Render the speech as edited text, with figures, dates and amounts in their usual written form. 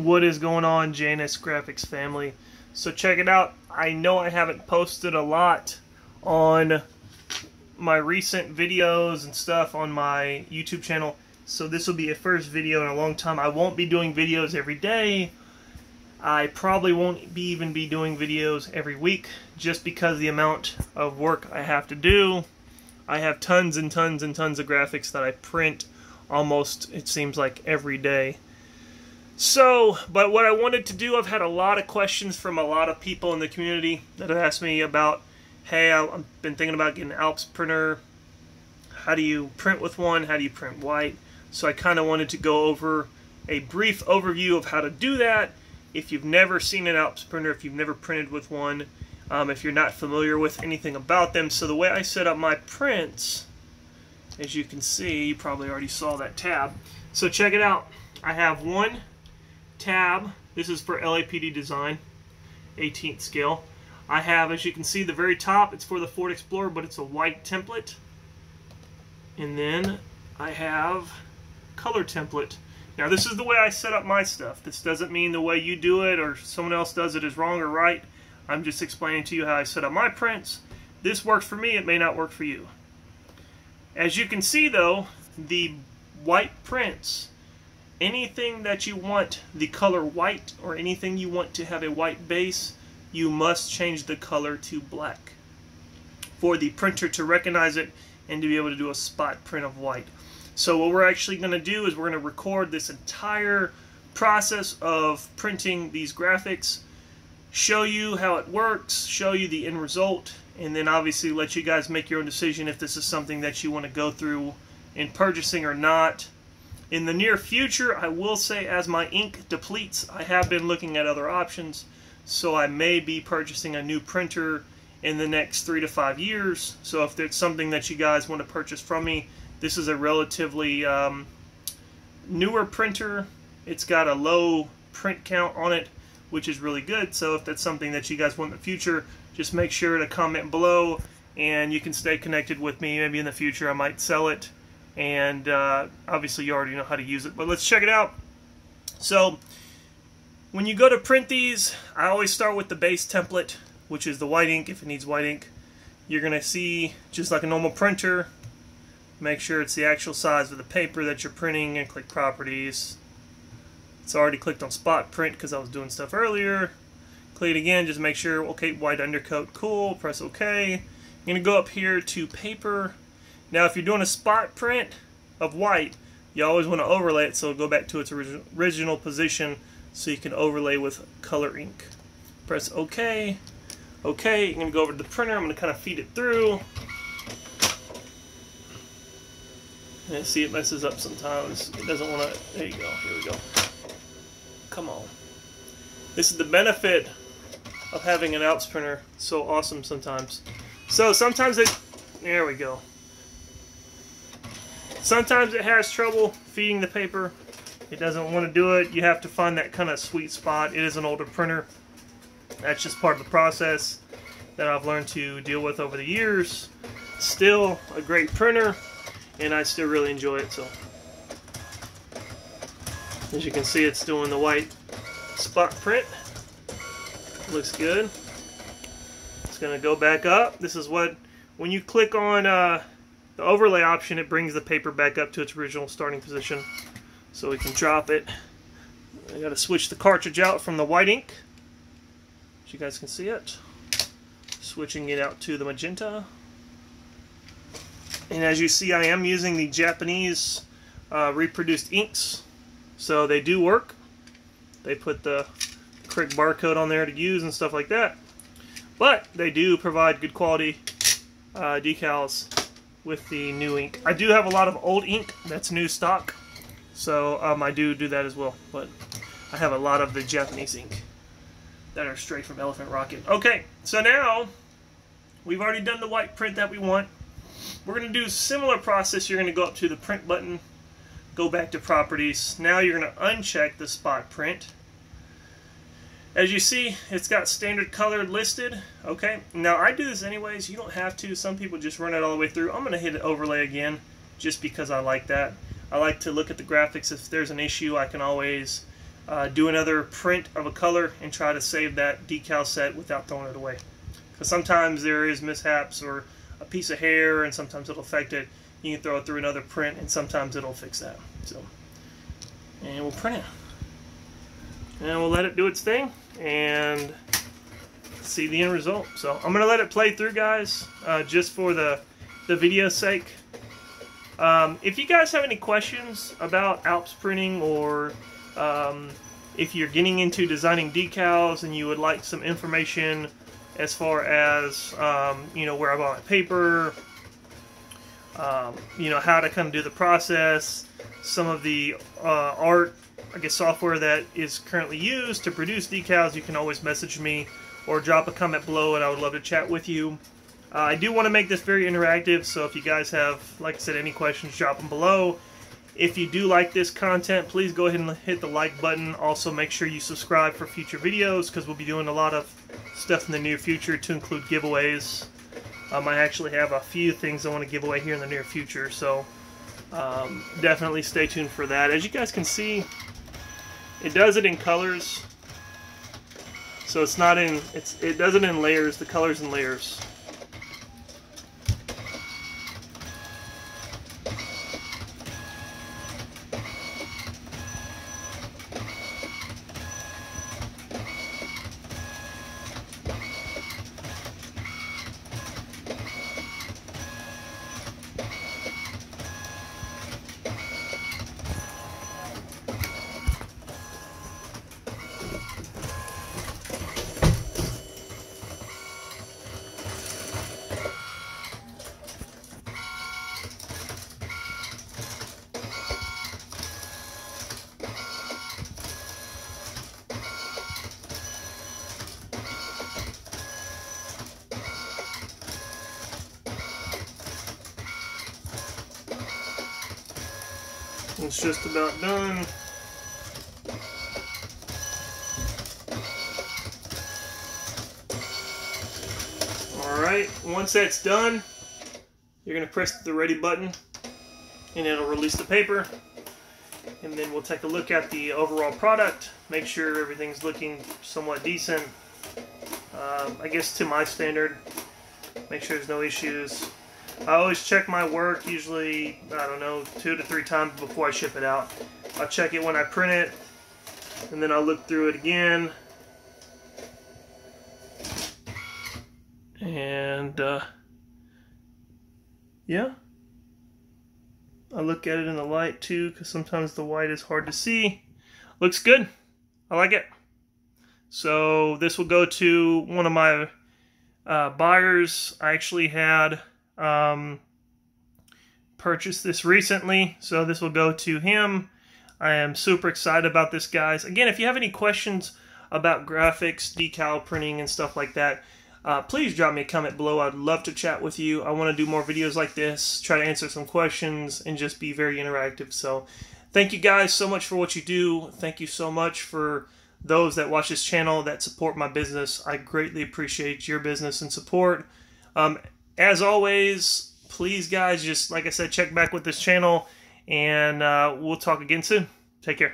What is going on, JNS Graphics family? So check it out. I know I haven't posted a lot on my recent videos and stuff on my YouTube channel, so this will be a first video in a long time. I won't be doing videos every day. I probably won't even be doing videos every week, just because of the amount of work I have to do. I have tons and tons and tons of graphics that I print almost, it seems like, every day. So, but what I wanted to do, I've had a lot of questions from a lot of people in the community that have asked me about, hey, I've been thinking about getting an ALPS printer. How do you print with one? How do you print white? So I kind of wanted to go over a brief overview of how to do that. If you've never seen an ALPS printer, if you've never printed with one, if you're not familiar with anything about them. So the way I set up my prints, as you can see, you probably already saw that tab. So check it out. I have one tab. This is for LAPD design, 18th scale. I have, as you can see, the very top, it's for the Ford Explorer, but it's a white template. And then I have color template. Now this is the way I set up my stuff. This doesn't mean the way you do it or someone else does it is wrong or right. I'm just explaining to you how I set up my prints. This works for me, it may not work for you. As you can see though, the white prints, anything that you want the color white or anything you want to have a white base, you must change the color to black for the printer to recognize it and to be able to do a spot print of white. So what we're actually going to do is we're going to record this entire process of printing these graphics, show you how it works, show you the end result, and then obviously let you guys make your own decision if this is something that you want to go through in purchasing or not. In the near future, I will say, as my ink depletes, I have been looking at other options, so I may be purchasing a new printer in the next 3 to 5 years. So if there's something that you guys want to purchase from me, this is a relatively newer printer. It's got a low print count on it, which is really good. So if that's something that you guys want in the future, just make sure to comment below and you can stay connected with me. Maybe in the future I might sell it, and obviously you already know how to use it, but let's check it out. So when you go to print these, I always start with the base template, which is the white ink. If it needs white ink, you're gonna see, just like a normal printer, make sure it's the actual size of the paper that you're printing and click properties. It's already clicked on spot print because I was doing stuff earlier. Click it again, just make sure, okay, white undercoat, cool, press OK. I'm gonna go up here to paper. Now if you're doing a spot print of white, you always want to overlay it so it'll go back to its original position, so you can overlay with color ink. Press OK. OK, I'm going to go over to the printer. I'm going to kind of feed it through. And see, it messes up sometimes. It doesn't want to. There you go. Here we go. Come on. This is the benefit of having an ALPS printer. It's so awesome sometimes. So sometimes it. There we go. Sometimes it has trouble feeding the paper. It doesn't want to do it. You have to find that kind of sweet spot. It is an older printer. That's just part of the process that I've learned to deal with over the years. Still a great printer, and I still really enjoy it. So as you can see, it's doing the white spot print. Looks good. It's going to go back up. This is what, when you click on the overlay option, it brings the paper back up to its original starting position. So we can drop it. I got to switch the cartridge out from the white ink, so you guys can see it. Switching it out to the magenta. And as you see, I am using the Japanese reproduced inks, so they do work. They put the correct barcode on there to use and stuff like that. But they do provide good quality decals with the new ink. I do have a lot of old ink that's new stock, so I do that as well. But I have a lot of the Japanese ink that are straight from Elephant Rocket. Okay, so now we've already done the white print that we want. We're going to do a similar process. You're going to go up to the print button, go back to properties. Now you're going to uncheck the spot print. As you see, it's got standard color listed. Okay, now I do this anyways. You don't have to. Some people just run it all the way through. I'm going to hit overlay again just because I like that. I like to look at the graphics. If there's an issue, I can always do another print of a color and try to save that decal set without throwing it away. Because sometimes there is mishaps or a piece of hair, and sometimes it'll affect it. You can throw it through another print, and sometimes it'll fix that. So, and we'll print it, and we'll let it do its thing and see the end result. So I'm gonna let it play through, guys, just for the video's sake. If you guys have any questions about ALPS printing, or if you're getting into designing decals and you would like some information as far as you know, where I buy my paper, you know, how to kind of do the process, some of the art, I guess, software that is currently used to produce decals, you can always message me or drop a comment below, and I would love to chat with you. I do want to make this very interactive, so if you guys have, like I said, any questions, drop them below. If you do like this content, please go ahead and hit the like button. Also, make sure you subscribe for future videos, because we'll be doing a lot of stuff in the near future, to include giveaways. I actually have a few things I want to give away here in the near future, so definitely stay tuned for that. As you guys can see, it does it in colors, so it's not in, it does it in layers. The colors in layers. It's just about done. Alright, once that's done, you're going to press the ready button and it'll release the paper. And then we'll take a look at the overall product, make sure everything's looking somewhat decent. I guess to my standard, make sure there's no issues. I always check my work, usually, I don't know, 2 to 3 times before I ship it out. I'll check it when I print it, and then I'll look through it again. And, yeah. I look at it in the light too, because sometimes the white is hard to see. Looks good. I like it. So this will go to one of my buyers. I actually had purchased this recently, so this will go to him. I am super excited about this, guys. Again, if you have any questions about graphics, decal printing, and stuff like that, please drop me a comment below. I'd love to chat with you. I want to do more videos like this, try to answer some questions, and just be very interactive. So thank you guys so much for what you do. Thank you so much for those that watch this channel, that support my business. I greatly appreciate your business and support. As always, please, guys, just like I said, check back with this channel, and we'll talk again soon. Take care.